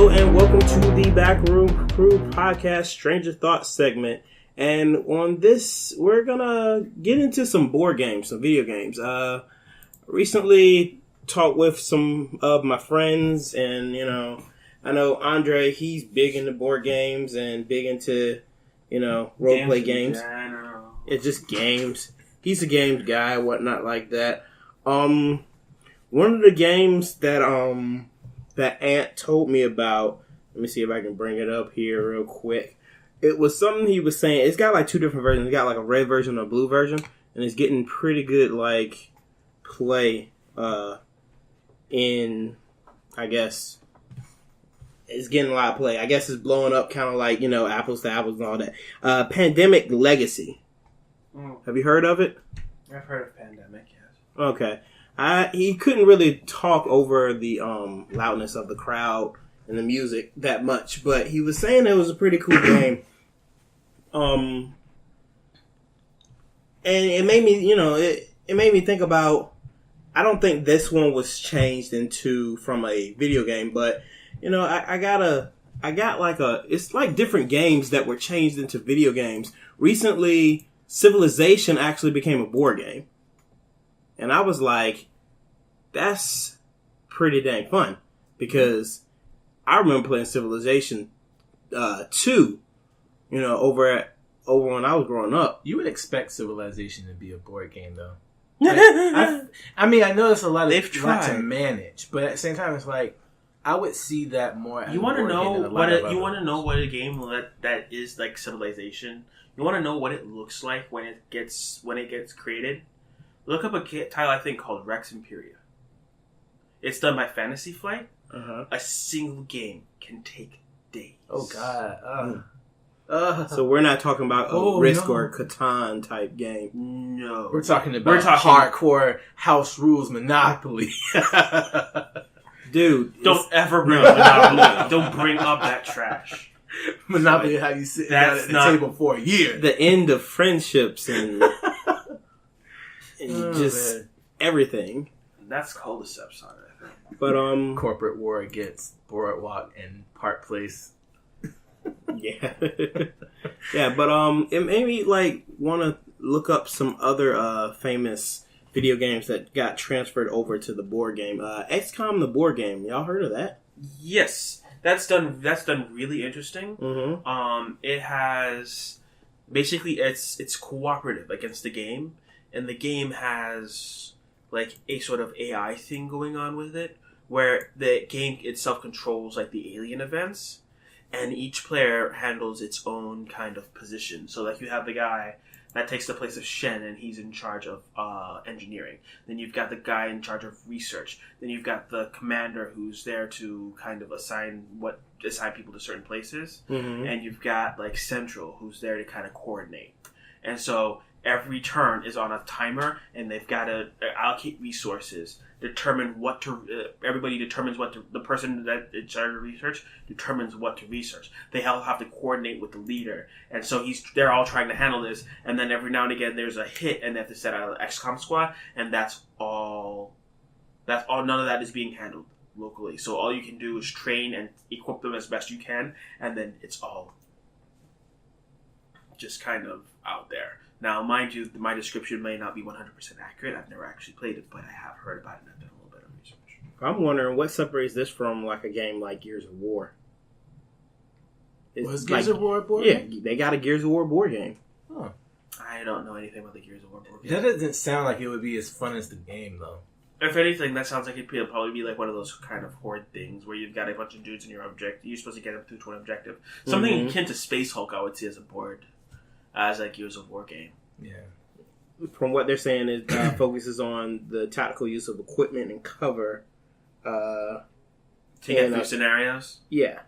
Hello and welcome to the Backroom Crew Podcast Stranger Thoughts segment. And on this, we're gonna get into some board games, some video games. Recently talked with some of my friends, and I know Andre, he's big into board games and big into, role play games. It's just games. He's a games guy, whatnot like that. One of the games that that Ant told me about, let me see if I can bring it up here real quick. It was something he was saying. It's got like two different versions. It's got like a red version and a blue version, and it's getting pretty good like play in, I guess, it's getting a lot of play. I guess it's blowing up kind of like, apples to apples and all that. Pandemic Legacy. Have you heard of it? I've heard of Pandemic, yes. Okay. He couldn't really talk over the loudness of the crowd and the music that much, but he was saying it was a pretty cool game. And it made me, it made me think about, I don't think this one was changed from a video game, but, it's like different games that were changed into video games. Recently, Civilization actually became a board game. And I was like, that's pretty dang fun. Because I remember playing Civilization 2, over when I was growing up. You would expect Civilization to be a board game, though. I know it's a lot to manage, but at the same time, it's like, I would see that more as you want to know what a game that is like Civilization? You want to know what it looks like when it gets created? Look up a title I think called Rex Imperia. It's done by Fantasy Flight. A single game can take days. Oh God! So we're not talking about a Risk or Catan type game. No, we're talking hardcore house rules Monopoly. Dude, don't ever bring up Monopoly. Don't bring up that trash. Monopoly, how you sit down at the table for a year. The end of friendships and everything. That's Cordyceps on it, I think. But corporate war against Boardwalk and Park Place. Yeah. Yeah, but it made me want to look up some other famous video games that got transferred over to the board game. XCOM the board game. Y'all heard of that? Yes. That's done really interesting. Mm-hmm. It has basically it's cooperative against the game, and the game has like a sort of AI thing going on with it, where the game itself controls like the alien events, and each player handles its own kind of position. So like you have the guy that takes the place of Shen, and he's in charge of engineering. Then you've got the guy in charge of research. Then you've got the commander who's there to kind of assign people to certain places. Mm-hmm. And you've got like Central, who's there to kind of coordinate. And so every turn is on a timer, and they've got to allocate resources. Everybody determines the person that in charge of research determines what to research. They all have to coordinate with the leader, and so they're all trying to handle this. And then every now and again, there's a hit, and they have to set out an XCOM squad, and that's all. None of that is being handled locally. So all you can do is train and equip them as best you can, and then it's all just kind of out there. Now, mind you, my description may not be 100% accurate. I've never actually played it, but I have heard about it and I've done a little bit of research. I'm wondering what separates this from like a game like Gears of War. Was Gears of War a board game? Yeah, they got a Gears of War board game. Huh. I don't know anything about the Gears of War board game. That doesn't sound like it would be as fun as the game, though. If anything, that sounds like it'd probably be like one of those kind of horde things where you've got a bunch of dudes in your objective. You're supposed to get them through to an objective. Something akin to Space Hulk, I would see as a board, as a Gears of War game. Yeah. From what they're saying, it focuses on the tactical use of equipment and cover. To get through scenarios? Yeah.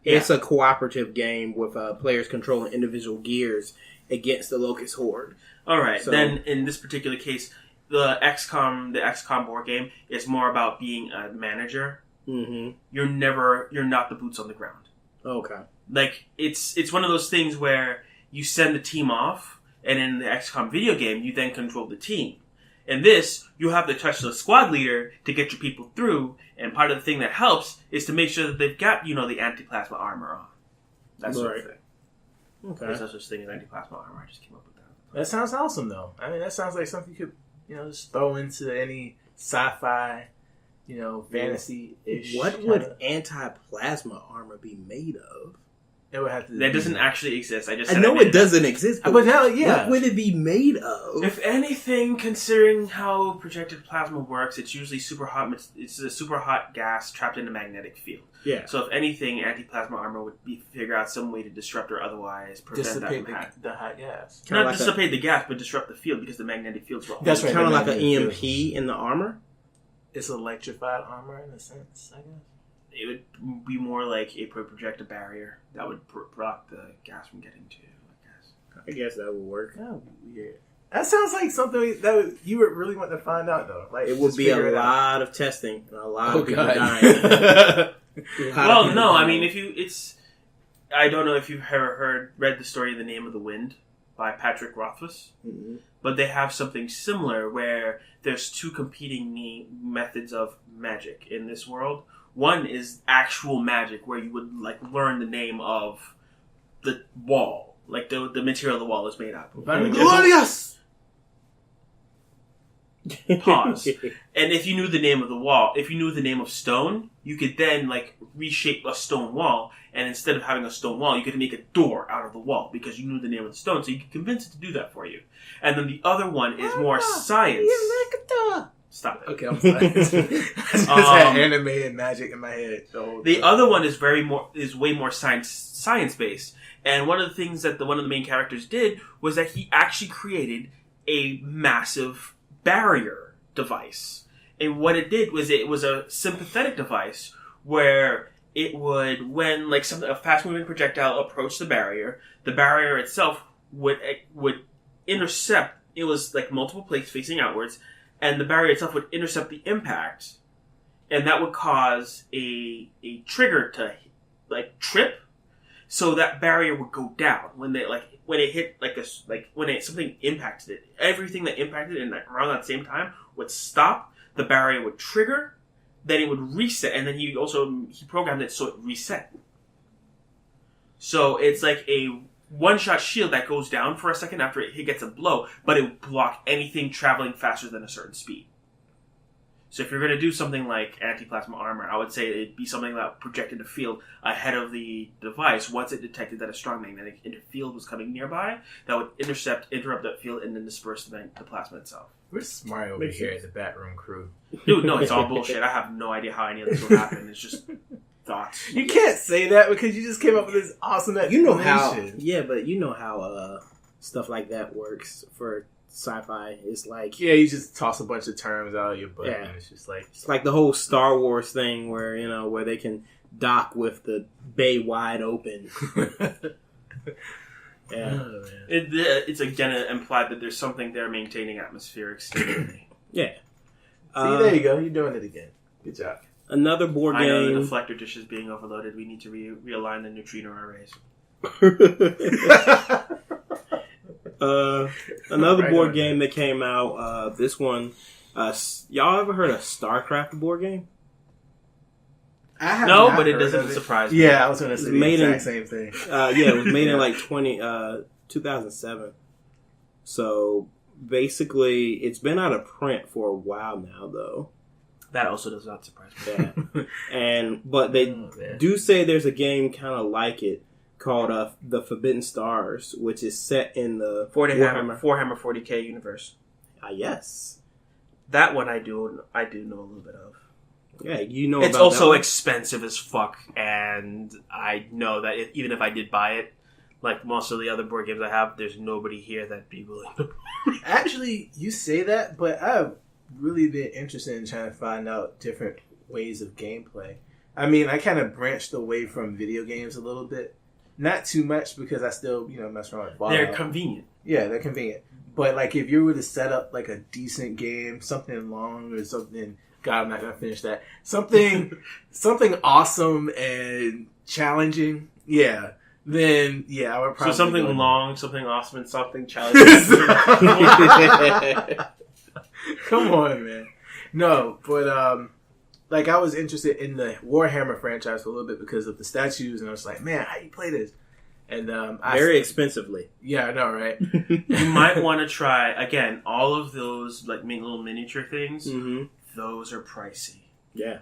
It's a cooperative game with players controlling individual gears against the Locust Horde. All right. So, then, in this particular case, the XCOM board game is more about being a manager. Mm-hmm. You're not the boots on the ground. Okay. Like it's one of those things where you send the team off, and in the XCOM video game, you then control the team. In this, you have to touch the squad leader to get your people through, and part of the thing that helps is to make sure that they've got, the anti-plasma armor on. That sort of thing. Okay. There's no such thing as anti-plasma armor. I just came up with that. That sounds awesome, though. I mean, that sounds like something you could, just throw into any sci-fi, fantasy-ish. What would anti-plasma armor be made of? It would have to. That doesn't actually exist. I know it doesn't exist. But hell, yeah. What would it be made of? If anything, considering how projected plasma works, it's usually super hot. It's a super hot gas trapped in a magnetic field. Yeah. So if anything, anti-plasma armor would be figure out some way to disrupt or otherwise prevent dissipate that from the hot gas. Not dissipate the gas, but disrupt the field because the magnetic field's wrong. That's right. Kind of like an EMP in the armor. It's electrified armor in a sense, I guess. It would be more like it would project a barrier that would block the gas from getting to you, I guess that would work. That would be weird. That sounds like something that you would really want to find out, though. Like, it would be a lot of testing and a lot of people dying. Well, no, I mean, I don't know if you've ever read the story The Name of the Wind by Patrick Rothfuss, but they have something similar where there's two competing methods of magic in this world. One is actual magic, where you would learn the name of the wall, like the material the wall is made out of. Glorious! Pause. And if you knew the name of the wall, if you knew the name of stone, you could then reshape a stone wall, and instead of having a stone wall, you could make a door out of the wall because you knew the name of the stone, so you could convince it to do that for you. And then the other one is more science. Stop it. Okay, I'm sorry. I just had animated magic in my head. The other one is way more science based. And one of the things that one of the main characters did was that he actually created a massive barrier device. And what it did was it was a sympathetic device where it would, when a fast moving projectile approached the barrier itself would intercept. It was multiple plates facing outwards. And the barrier itself would intercept the impact, and that would cause a trigger to trip, so that barrier would go down when it hit when something impacted it. Everything that impacted it around that same time would stop. The barrier would trigger, then it would reset, and then he programmed it so it reset. So it's like a one-shot shield that goes down for a second after it gets a blow, but it will block anything traveling faster than a certain speed. So if you're going to do something like anti-plasma armor, I would say it'd be something that projected a field ahead of the device once it detected that a strong magnetic field was coming nearby that would interrupt that field, and then disperse the plasma itself. We're smart over here at the Batroom crew. Dude, no, it's all bullshit. I have no idea how any of this will happen. It's just thoughts. You can't say that because you just came up with this awesome explanation. But you know how stuff like that works for sci-fi. It's you just toss a bunch of terms out of your butt, and it's just it's like the whole Star Wars thing where where they can dock with the bay wide open. Yeah, it's again implied that there's something there maintaining atmospheric stability. Yeah. See, there you go. You're doing it again. Good job. Another board game. I know the deflector dish is being overloaded. We need to realign the neutrino arrays. Another board game that came out. This one. Y'all ever heard of StarCraft board game? I have no, but it doesn't surprise me. Yeah, I was going to say the exact same thing. It was made in 2007. So basically, it's been out of print for a while now, though. That also does not surprise me. Yeah. But they do say there's a game kind of like it called The Forbidden Stars, which is set in the Warhammer 40K universe. Yes. That one I do know a little bit of. Yeah, you know it's about also expensive as fuck, and I know that even if I did buy it, like most of the other board games I have, there's nobody here that'd be willing to. Actually, you say that, but I've really been interested in trying to find out different ways of gameplay. I mean, I kind of branched away from video games a little bit. Not too much because I still, mess around with Fallout. They're convenient. Yeah, they're convenient. But if you were to set up a decent game, something long or something. God, I'm not gonna finish that. Something awesome and challenging. Yeah. Then I would probably. So something long, something awesome, and something challenging. Come on, man. No, but like I was interested in the Warhammer franchise for a little bit because of the statues, and I was like, man, how you play this? And very expensively. Yeah, I know, right? You might want to try again. All of those like little miniature things. Mm-hmm. Those are pricey. Yeah.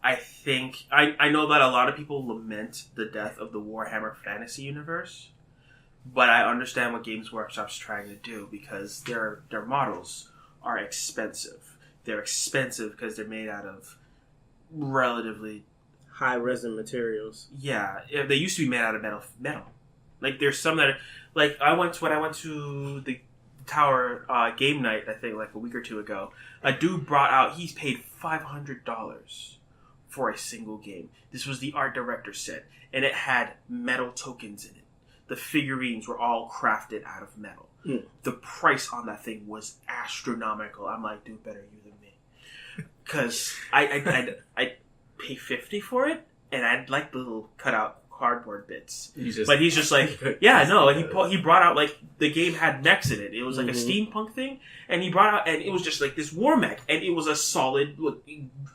I think I know that a lot of people lament the death of the Warhammer Fantasy universe, but I understand what Games Workshop's trying to do because their models are expensive. They're expensive because they're made out of relatively high resin materials. Yeah, they used to be made out of metal. Like there's some that are like when I went to the Tower game night, I think like a week or two ago, a dude brought out, he's paid $500 for a single game. This was the art director set, and it had metal tokens in it. The figurines were all crafted out of metal. Mm. The price on that thing was astronomical. I'm like, dude, better you than me, because I pay $50 for it, and I'd like the little cutout cardboard bits. But he's just like, yeah, no. And he brought out like the game had mechs in it. It was like a steampunk thing, and he brought out, and it was just like this war mech, and it was a solid,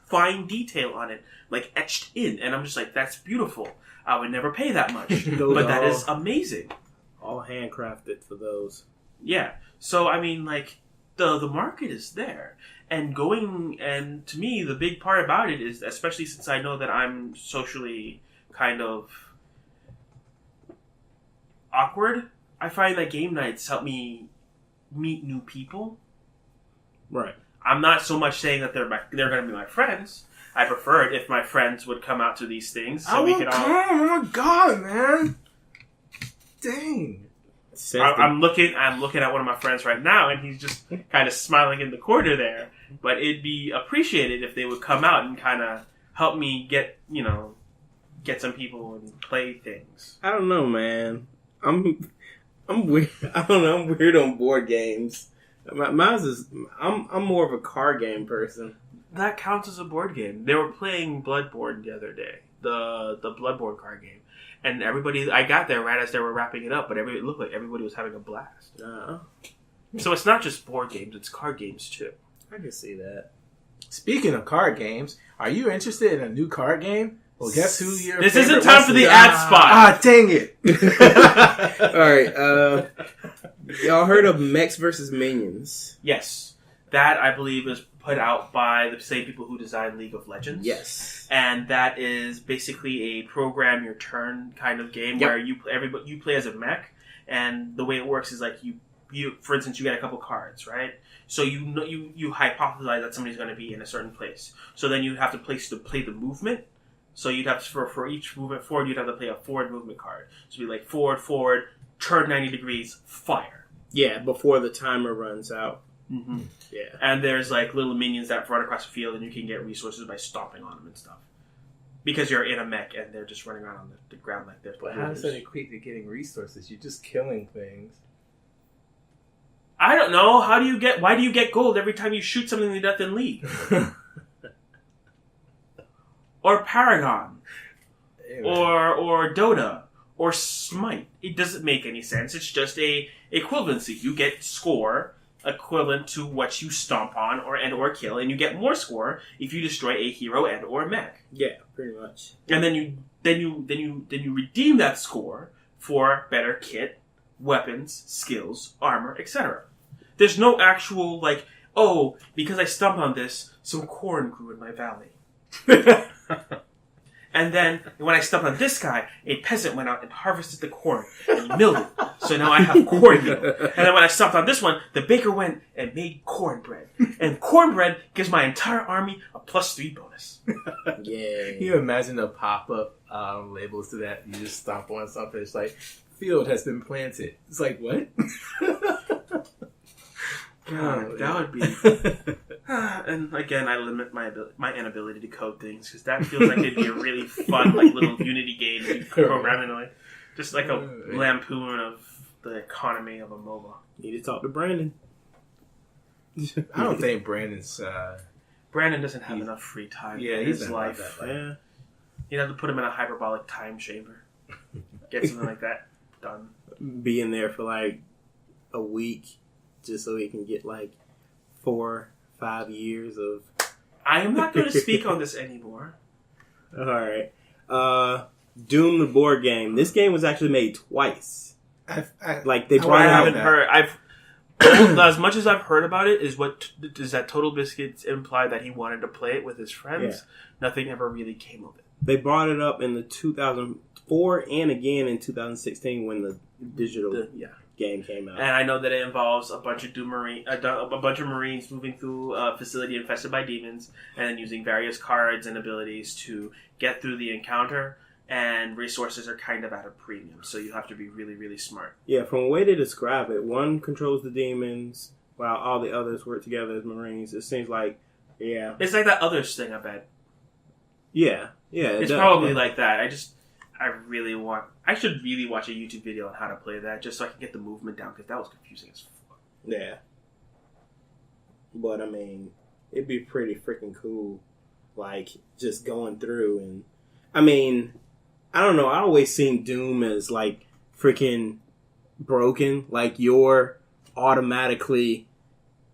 fine detail on it, like etched in. And I'm just like, that's beautiful. I would never pay that much, but that is amazing. All handcrafted for those. Yeah. So I mean, like the market is there. And to me, the big part about it is, especially since I know that I'm socially kind of awkward, I find that game nights help me meet new people. Right. I'm not so much saying that they're going to be my friends. I prefer it if my friends would come out to these things so we could all. Oh my god, man! Dang. I'm looking at one of my friends right now, and he's just kind of smiling in the corner there. But it'd be appreciated if they would come out and kind of help me get some people and play things. I don't know, man. I'm weird. I don't know. I'm weird on board games. Mine's is I'm more of a card game person. That counts as a board game. They were playing Bloodborne the other day, the Bloodborne card game. And everybody, I got there right as they were wrapping it up, but it looked like everybody was having a blast. So it's not just board games, it's card games too. I can see that. Speaking of card games, are you interested in a new card game? Well, guess who your This isn't time for the ad spot. Ah, dang it. Alright, y'all heard of Mechs vs. Minions? Yes. That, I believe, is put out by the same people who designed League of Legends. Yes. And that is basically a program your turn kind of game where you play as a mech, and the way it works is like you for instance, you get a couple cards, right? So you hypothesize that somebody's going to be in a certain place. So then you have to play the movement. So you'd have to, for each movement forward, you'd have to play a forward movement card. So it'd be like forward, turn 90 degrees, fire. Yeah, before the timer runs out. Mm-hmm. Yeah. And there's like little minions that run across the field, and you can get resources by stomping on them and stuff. Because you're in a mech and they're just running around on the ground like this. But how does that equate to getting resources? You're just killing things. I don't know. Why do you get gold every time you shoot something to death in League? Or Paragon. Or Dota. Or Smite. It doesn't make any sense. It's just a equivalency. You get score equivalent to what you stomp on or kill, and you get more score if you destroy a hero and or mech. Yeah, pretty much. And then you redeem that score for better kit, weapons, skills, armor, etc. There's no actual because I stomped on this, some corn grew in my valley. And then, when I stepped on this guy, a peasant went out and harvested the corn and milled it. So now I have cornmeal. And then when I stepped on this one, the baker went and made cornbread. And cornbread gives my entire army a +3 bonus. Yeah. Can you imagine the pop-up labels to that? You just stomp on something. It's like, field has been planted. It's like, what? God, that would be... and again, I limit my inability to code things, because that feels like it'd be a really fun, little Unity game to program in, just like a lampoon of the economy of a MOBA. Need to talk to Brandon. I don't think Brandon's... Brandon doesn't have enough free time in his life. Yeah. You'd have to put him in a hyperbolic time chamber. Get something like that done. Be in there for a week, just so he can get 4-5 years of. I am not going to speak on this anymore. All right. Doom the board game. This game was actually made twice. Like they I brought haven't out. heard. As much as I've heard about it, is that Total Biscuits implied that he wanted to play it with his friends. Yeah. Nothing ever really came of it. They brought it up in the 2004 and again in 2016 when the digital game came out. And I know that it involves a bunch of a bunch of Marines moving through a facility infested by demons, and then using various cards and abilities to get through the encounter. And resources are kind of at a premium, so you have to be really, really smart. Yeah, from the way they describe it, one controls the demons while all the others work together as Marines. It seems like, it's like that Others thing, I bet. Yeah. It's probably like that. I should really watch a YouTube video on how to play that, just so I can get the movement down, because that was confusing as fuck. Yeah. But, I mean, it'd be pretty freaking cool, like, just going through and... I mean... I don't know. I always seen Doom as like freaking broken. Like you're automatically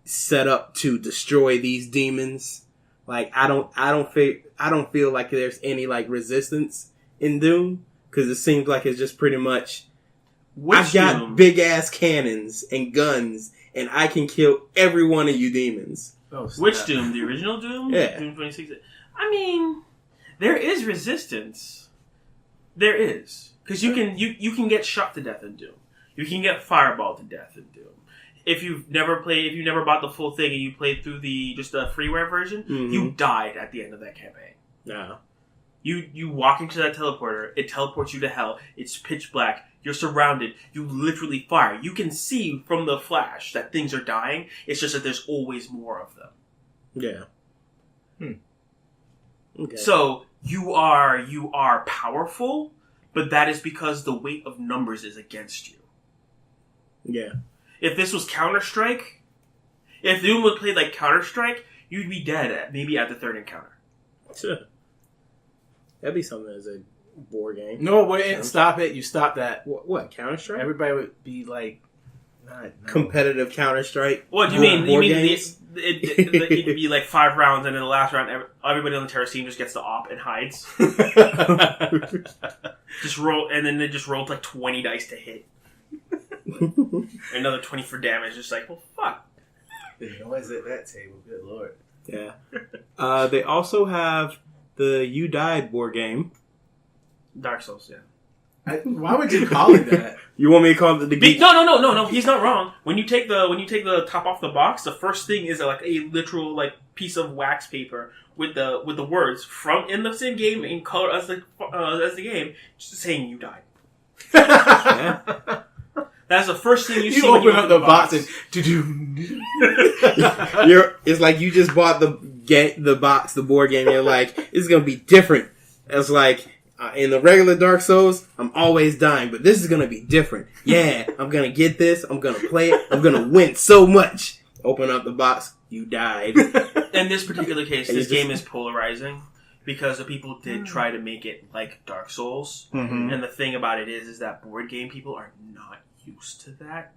set up to destroy these demons. Like I don't feel like there's any like resistance in Doom because it seems like it's just pretty much. I've got big ass cannons and guns, and I can kill every one of you demons. Oh, which Doom? The original Doom? Yeah. Doom 2016. I mean, there is resistance. There is, because you can get shot to death in Doom. You can get fireballed to death in Doom. If you never bought the full thing and you played through the freeware version, you died at the end of that campaign. No. You walk into that teleporter, it teleports you to hell. It's pitch black. You're surrounded. You literally fire. You can see from the flash that things are dying. It's just that there's always more of them. Yeah. Okay. So you are powerful, but that is because the weight of numbers is against you. Yeah. If this was Counter-Strike, if Doom would play like Counter-Strike, you'd be dead maybe at the third encounter. That'd be something as a board game. No, wait, stop it. You stop that. What Counter-Strike? Everybody would be like, competitive Counter-Strike. What do you mean? You mean it could be like 5 rounds, and in the last round, everybody on the terrorist team just gets the op and hides. Just roll, and then they just rolled like 20 dice to hit. Another 20 for damage. Just like, well, fuck. Why is it that table? Good lord. Yeah. They also have the You Died board game. Dark Souls, yeah. Why would you call it that? You want me to call it the geek? No. He's not wrong. When you take the top off the box, the first thing is like a literal like piece of wax paper with the words from in the same game in color as the game, just saying you died. Yeah. That's the first thing you see when when you open up the box and it's like you just bought the box, the board game. You're like, it's gonna be different. It's like. In the regular Dark Souls, I'm always dying, but this is going to be different. Yeah, I'm going to get this, I'm going to play it, I'm going to win so much. Open up the box, you died. In this particular case, this game is polarizing because the people did try to make it like Dark Souls. Mm-hmm. And the thing about it is that board game people are not used to that.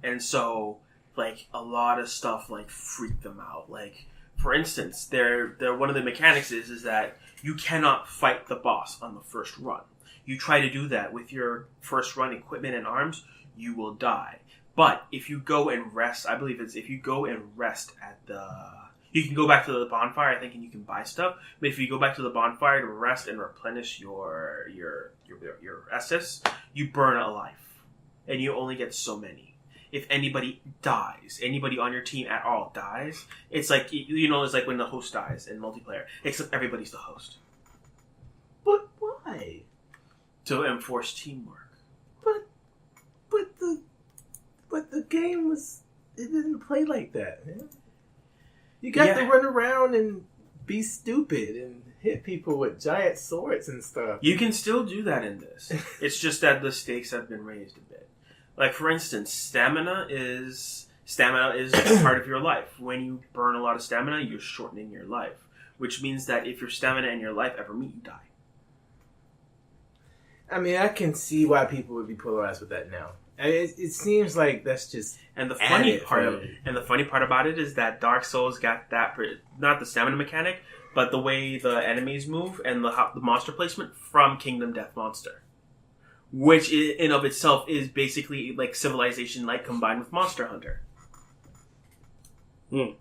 And so, like, a lot of stuff, like, freaked them out. Like, for instance, they're one of the mechanics is that you cannot fight the boss on the first run. You try to do that with your first run equipment and arms, you will die. But if you go and rest, I believe it's if you go and rest at you can go back to the bonfire, I think, and you can buy stuff. But if you go back to the bonfire to rest and replenish your SS, you burn a life, and you only get so many. If anybody dies, anybody on your team at all dies, it's like, it's like when the host dies in multiplayer, except everybody's the host. But why? To enforce teamwork. But the game it didn't play like that, man. You got to run around and be stupid and hit people with giant swords and stuff. You can still do that in this. It's just that the stakes have been raised a bit. Like, for instance, stamina is part of your life. When you burn a lot of stamina, you're shortening your life. Which means that if your stamina and your life ever meet, you die. I mean, I can see why people would be polarized with that now. It seems like that's just And the funny added part for- about it is that Dark Souls got that not the stamina mechanic, but the way the enemies move and the monster placement from Kingdom Death Monster, which in of itself is basically like Civilization like combined with Monster Hunter. Hmm.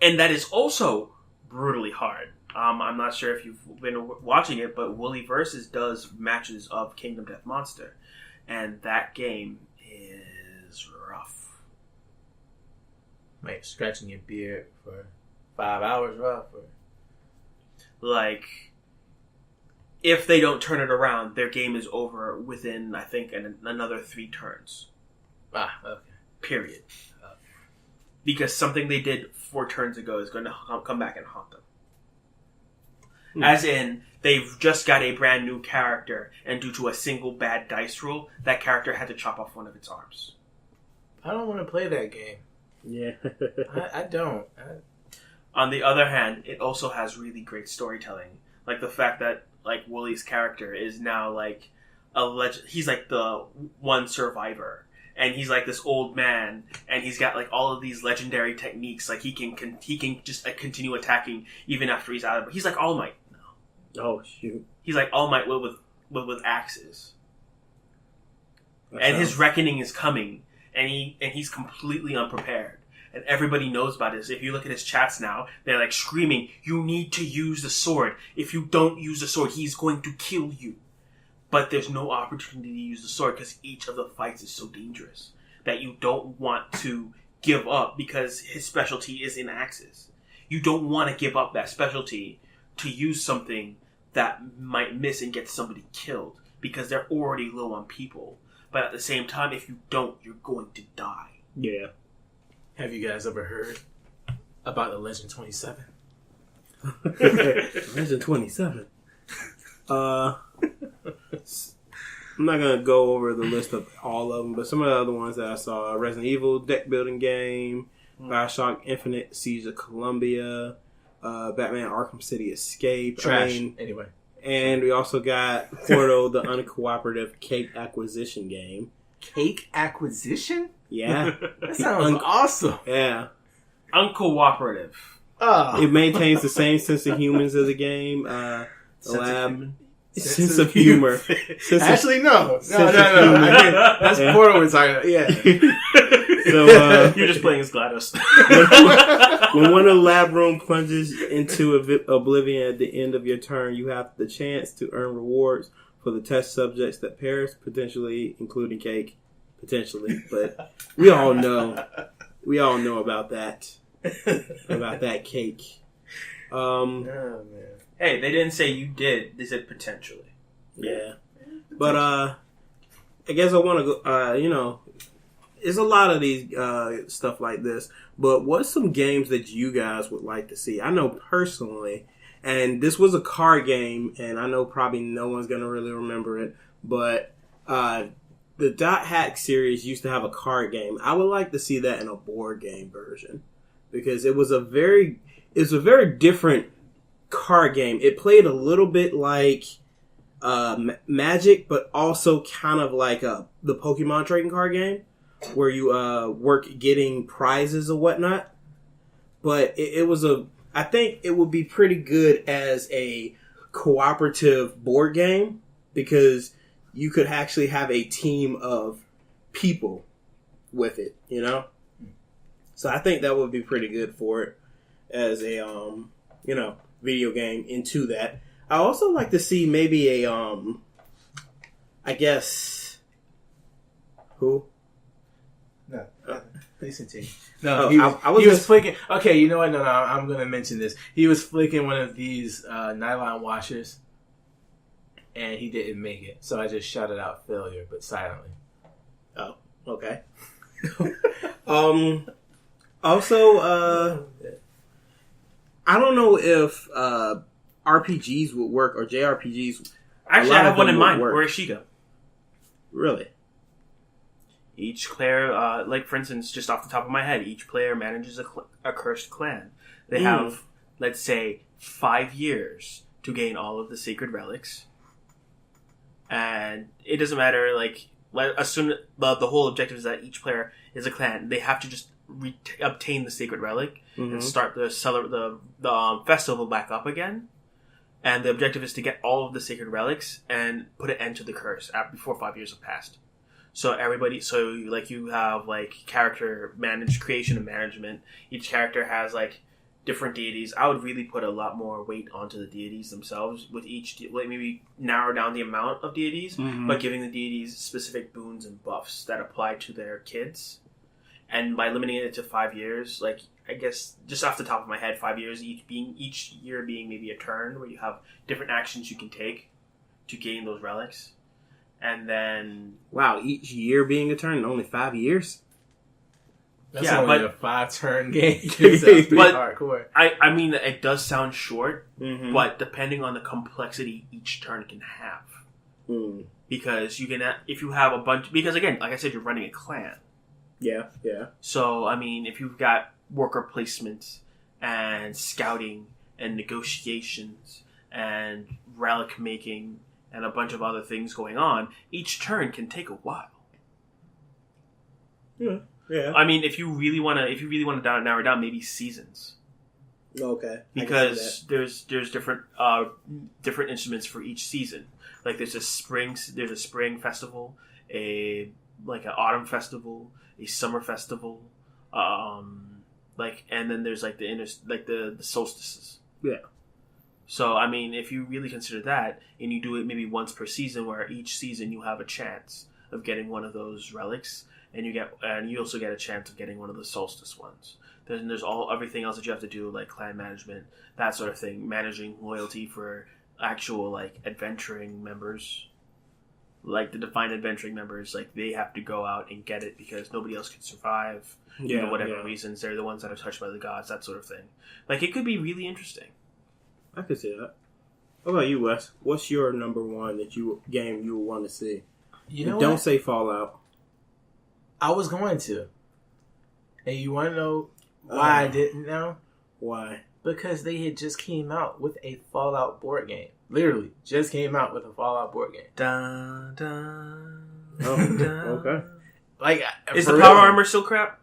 And that is also brutally hard. I'm not sure if you've been watching it, but Wooly Versus does matches of Kingdom Death Monster, and that game is rough. Like scratching your beard for 5 hours rough. Or... Like, if they don't turn it around, their game is over within, I think, another 3 turns. Okay. Period. Because something they did 4 turns ago is going to come back and haunt them. As in, they've just got a brand new character, and due to a single bad dice roll, that character had to chop off one of its arms. I don't want to play that game. Yeah. I don't. On the other hand, it also has really great storytelling. Like the fact that, like, Wooly's character is now, like, he's, like, the one survivor. And he's like this old man, and he's got like all of these legendary techniques. Like he can just like continue attacking even after he's out of it. He's like All Might now. Oh shoot! He's like All Might with axes, and his reckoning is coming, and he's completely unprepared, and everybody knows about this. If you look at his chats now, they're like screaming, "You need to use the sword. If you don't use the sword, he's going to kill you." But there's no opportunity to use the sword because each of the fights is so dangerous that you don't want to give up because his specialty is in axes. You don't want to give up that specialty to use something that might miss and get somebody killed because they're already low on people. But at the same time, if you don't, you're going to die. Yeah. Have you guys ever heard about the Legend 27? Legend 27. I'm not gonna go over the list of all of them, but some of the other ones that I saw: Resident Evil deck building game, BioShock Infinite, Siege of Columbia, Batman Arkham City Escape. Trash. Anyway, and we also got Portal, the uncooperative cake acquisition game. Cake acquisition? Yeah, that sounds awesome. Yeah, uncooperative. Oh. It maintains the same sense of humans as a game. Sense of humor. Actually, no. That's Portal we're talking about. Yeah. So, you're just playing as GLaDOS. when one of the lab room plunges into oblivion at the end of your turn, you have the chance to earn rewards for the test subjects that perish, potentially including cake. Potentially, but we all know about that. About that cake. Oh man. Hey, they didn't say you did. They said potentially. Yeah. But, I guess I want to go, there's a lot of these stuff like this. But what's some games that you guys would like to see? I know personally, and this was a card game, and I know probably no one's going to really remember it, but the Dot Hack series used to have a card game. I would like to see that in a board game version. Because it was a very different card game. It played a little bit like Magic, but also kind of like the Pokemon trading card game, where you work getting prizes or whatnot. But I think it would be pretty good as a cooperative board game because you could actually have a team of people with it, So I think that would be pretty good for it as a, video game into that. I also like to see maybe a, I guess, who? No, please continue. No, he was flicking. Okay, you know what? No, I'm going to mention this. He was flicking one of these nylon washers, and he didn't make it. So I just shouted out failure, but silently. Oh, okay. Also, I don't know if RPGs would work or JRPGs. Actually, I have one in mind. Where is Shiga? Really? Each player, like for instance, just off the top of my head, each player manages a cursed clan. They have, let's say, 5 years to gain all of the sacred relics. And it doesn't matter, like, as soon the whole objective is that each player is a clan. They have to just obtain the sacred relic and start the festival back up again. And the objective is to get all of the sacred relics and put an end to the curse before 5 years have passed. So you have like character creation and management. Each character has like different deities. I would really put a lot more weight onto the deities themselves with each, like maybe narrow down the amount of deities, but giving the deities specific boons and buffs that apply to their kids. And by limiting it to 5 years, like I guess just off the top of my head, 5 years each year being maybe a turn where you have different actions you can take to gain those relics. And then each year being a turn and only 5 years? That's only a 5-turn game. Sounds pretty but hardcore. I mean, it does sound short, but depending on the complexity each turn can have. Because you can, if you have a bunch, because again, like I said, you're running a clan. Yeah. So, I mean, if you've got worker placements and scouting and negotiations and relic making and a bunch of other things going on, each turn can take a while. Yeah. I mean, if you really want to narrow it down, maybe seasons. Okay. Because there's different instruments for each season. Like there's a spring festival, an autumn festival, a summer festival, and then there's like the solstices. Yeah. So I mean, if you really consider that, and you do it maybe once per season, where each season you have a chance of getting one of those relics, and you also get a chance of getting one of the solstice ones. Then there's everything else that you have to do, like clan management, that sort of thing, managing loyalty for actual like adventuring members. Like the defined adventuring members, like they have to go out and get it because nobody else can survive. Whatever reasons, they're the ones that are touched by the gods, that sort of thing. Like it could be really interesting. I could see that. What about you, Wes? What's your number one game you would want to see? Don't say Fallout. I was going to. And you want to know why I didn't know? Why? Because they had just came out with a Fallout board game. Literally, just came out with a Fallout board game. Dun, dun, dun. Okay. Like, is the power armor still crap?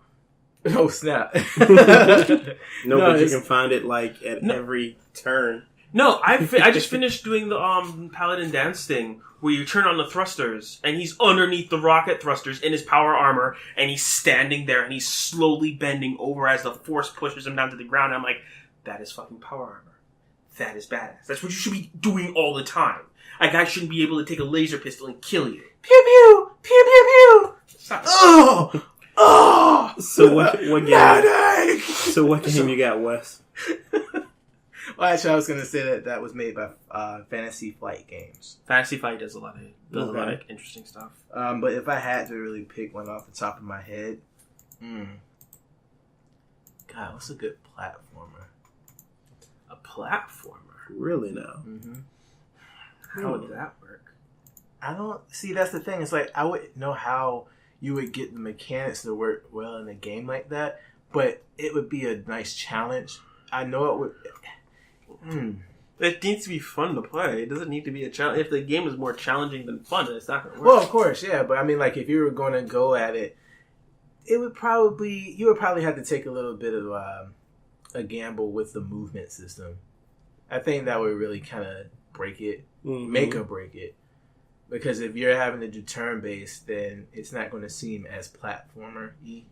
Oh, snap. But you can find it like at every turn. No, I just finished doing the Paladin Dance thing where you turn on the thrusters and he's underneath the rocket thrusters in his power armor and he's standing there and he's slowly bending over as the force pushes him down to the ground. And I'm like, that is fucking power armor. That is badass. That's what you should be doing all the time. A guy shouldn't be able to take a laser pistol and kill you. Pew pew! Pew pew pew! Oh! Oh! So what game? So what game you got, Wes? Well, actually, I was going to say that was made by Fantasy Flight Games. Fantasy Flight does a lot of interesting stuff. But if I had to really pick one off the top of my head, God, what's a good platformer? A platformer? Really now? Mm-hmm. How would that work? I don't see. That's the thing. It's like I wouldn't know how you would get the mechanics to work well in a game like that, but it would be a nice challenge. I know it would. It needs to be fun to play. It doesn't need to be a challenge. If the game is more challenging than fun, it's not going to work. Well, of course, yeah. But I mean, like, if you were going to go at it, you would probably have to take a little bit of a gamble with the movement system. I think that would really kind of break it, make or break it. Because if you're having to do turn-based, then it's not going to seem as platformer-y.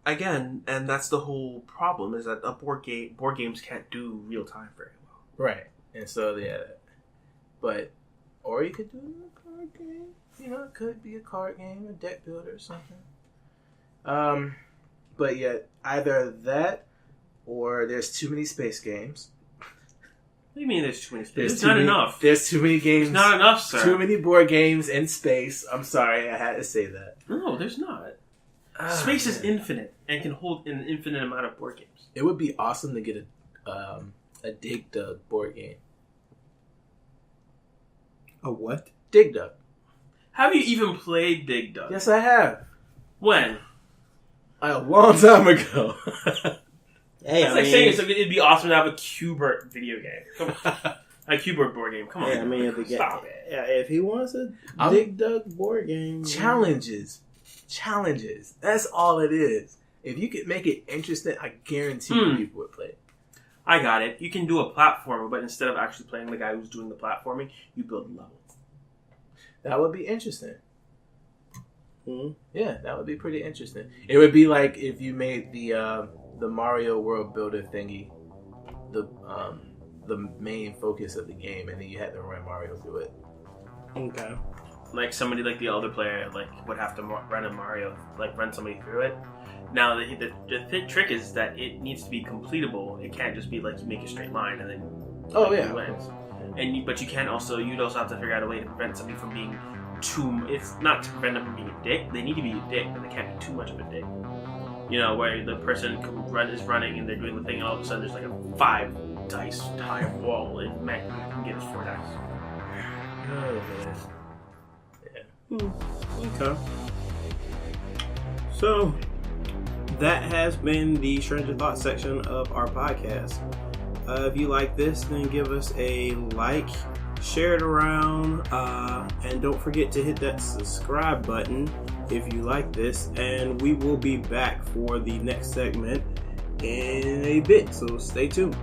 Again, and that's the whole problem, is that board games can't do real time very well. Right. And so, yeah. But, or you could do a card game. You know, it could be a card game, a deck builder or something. But yeah, either that or there's too many space games. What do you mean there's too many space? There's not enough. There's too many games. There's not enough, sir. Too many board games in space. I'm sorry, I had to say that. No, there's not. Space is infinite and can hold an infinite amount of board games. It would be awesome to get a Dig Dug board game. A what? Dig Dug. Have you even played Dig Dug? Yes, I have. When? A long time ago. Hey, it's like saying it'd be awesome to have a Q*bert video game. Come on. A keyboard board game. Come on. Yeah, I mean, Stop it. Yeah, if he wants a Dig Dug board game, Challenges. That's all it is. If you could make it interesting, I guarantee people would play it. I got it. You can do a platformer, but instead of actually playing the guy who's doing the platforming, you build a level. That would be interesting. Mm-hmm. Yeah, that would be pretty interesting. It would be like if you made the Mario World Builder thingy the main focus of the game, and then you had to run Mario through it. Okay. Like somebody like the elder player would have to run a Mario, run somebody through it. Now the trick is that it needs to be completable. It can't just be like you make a straight line and then you wins. But you'd also have to figure out a way to prevent somebody from being it's not to prevent them from being a dick. They need to be a dick, but they can't be too much of a dick. Where the person is running and they're doing the thing, and all of a sudden there's like a 5 dice high wall, and man, you can get us 4 dice. Oh man. Yeah. Okay. So that has been the Stranger Thoughts section of our podcast. If you like this, then give us a like, share it around, and don't forget to hit that subscribe button if you like this. And we will be back for the next segment in a bit, so stay tuned.